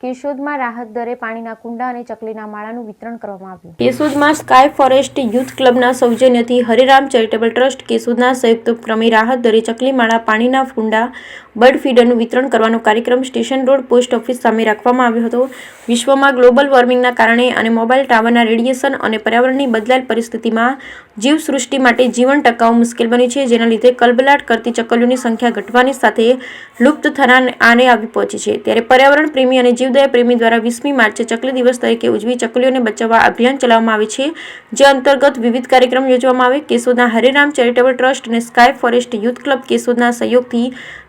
કેશોદમાં રાહત દરે પાણીના કુંડા અને ચકલીના માળાનું વિતરણ કરવામાં આવ્યું. કેશોદમાં સ્કાય ફોરેસ્ટ યુથ ક્લબના સૌજન્યથી હરિરામ ચેરિટેબલ ટ્રસ્ટ કેશોદના સંયુક્ત ઉપક્રમે રાહત દરે ચકલી માળા, પાણીના કુંડા, બર્ડ ફીડરનું વિતરણ કરવાનો કાર્યક્રમ સ્ટેશન રોડ પોસ્ટ ઓફિસ સામે રાખવામાં આવ્યો હતો. વિશ્વમાં ગ્લોબલ વોર્મિંગના કારણે અને મોબાઈલ ટાવરના રેડિયેશન અને પર્યાવરણની બદલાયેલ પરિસ્થિતિમાં જીવસૃષ્ટિ માટે જીવન ટકાવવું મુશ્કેલ બન્યું છે, જેના લીધે કલબલાટ કરતી ચકલીઓની સંખ્યા ઘટવાની સાથે લુપ્ત થનાર આને આવી પહોંચી છે. ત્યારે પર્યાવરણ પ્રેમી અને જીવદયા પ્રેમી દ્વારા 20મી માર્ચે ચકલી દિવસ તરીકે ઉજવી ચકલીઓને બચાવવા અભિયાન ચલાવવામાં આવે છે, જે અંતર્ગત વિવિધ કાર્યક્રમ યોજવામાં આવે. કેશોદના હરિરામ ચેરિટેબલ ટ્રસ્ટ અને સ્કાય ફોરેસ્ટ યુથ ક્લબ કેશોદના સહયોગથી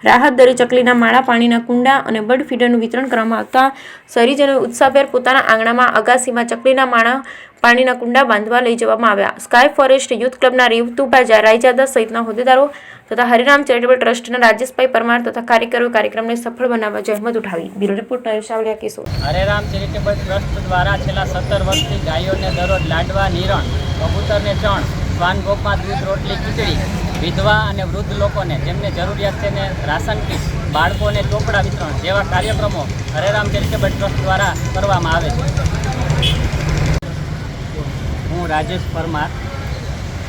રાહત દરે ચકલીના માળા, પાણીના કુંડા અને બર્ડ ફીડરનું વિતરણ કરવામાં આવતા શહેરીજનોએ ઉત્સાહભેર પોતાના આંગણામાં અગાસીમાં ચકલીના માળા, પાણીના કુંડા બાંધવા લઈ જવામાં આવ્યા. સ્કાય ફોરેસ્ટ યુથ ક્લબના રેવતુભા રાયજાદા સહિતના હોદ્દેદારો તથા હરિરામ ચેરિટેબલ ટ્રસ્ટના રાજેશભાઈ પરમાર તથા કાર્યકરોએ કાર્યક્રમને સફળ બનાવવા જહેમત ઉઠાવી. Bureau report Nareshavaliya, Keshod. Hariram charitable trust દ્વારા છેલ્લા 17 વર્ષથી ગાયોને દરરોજ લાડવા, નિરણ, કબૂતરને ચણ, શ્વાનભોગમાં દૂધ, રોટલી, ખીચડી, વિધવા અને વૃદ્ધ લોકોને જેમને જરૂરિયાત છે ને રાશન કીટ, બાળકોને ચોપડા વિતરણ જેવા કાર્યક્રમો હરિરામ ચેરિટેબલ ટ્રસ્ટ દ્વારા કરવામાં આવે છે. હું રાજેશ પરમાર,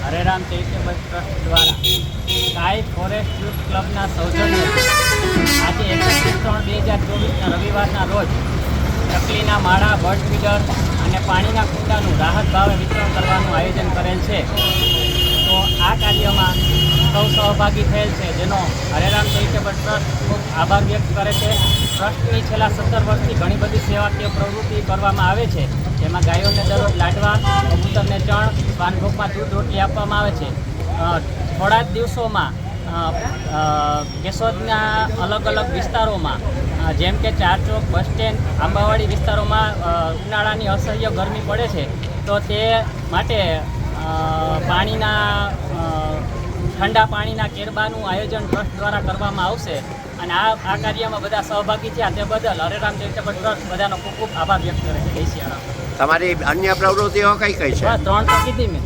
હરિરામ ચેરિટેબલ ટ્રસ્ટ દ્વારા સ્કાય ફોરેસ્ટ યુથ ક્લબના સૌજન્યથી આજે 31/3/2024 રવિવારના રોજ ચકલીના માળા, બર્ડ ફીડર અને પાણીના કુંડાનું રાહત ભાવે વિતરણ કરવાનું આયોજન કરેલ છે. તો આ કાર્યમાં સૌ સહભાગી થયેલ છે, જેનો હરિરામ ચેરિટેબલ ટ્રસ્ટ ખૂબ આભાર વ્યક્ત કરે છે. ટ્રસ્ટની છેલ્લા 17 વર્ષથી ઘણી બધી સેવાકીય પ્રવૃત્તિ કરવામાં આવે છે, જેમાં ગાયોને દરરોજ લાડવા, કબૂતરને ચણ, શ્વાનભોગમાં દૂધ, રોટલી આપવામાં આવે છે. થોડા જ દિવસોમાં કેશોદના અલગ અલગ વિસ્તારોમાં જેમ કે ચારચોક, બસ સ્ટેન્ડ, આંબાવાડી વિસ્તારોમાં ઉનાળાની અસહ્ય ગરમી પડે છે, તો તે માટે ઠંડા પાણીના કેરબાનું આયોજન ટ્રસ્ટ દ્વારા કરવામાં આવશે. અને આ કાર્યમાં બધા સહભાગી થયા તે બદલ હરિરામ ચેરિટેબલ ટ્રસ્ટ બધાનો ખૂબ ખૂબ આભાર વ્યક્ત કરે છે. જય સિયારામ. તમારી અન્ય પ્રવૃત્તિઓ કઈ કઈ છે? 3 તો કીધી મેં.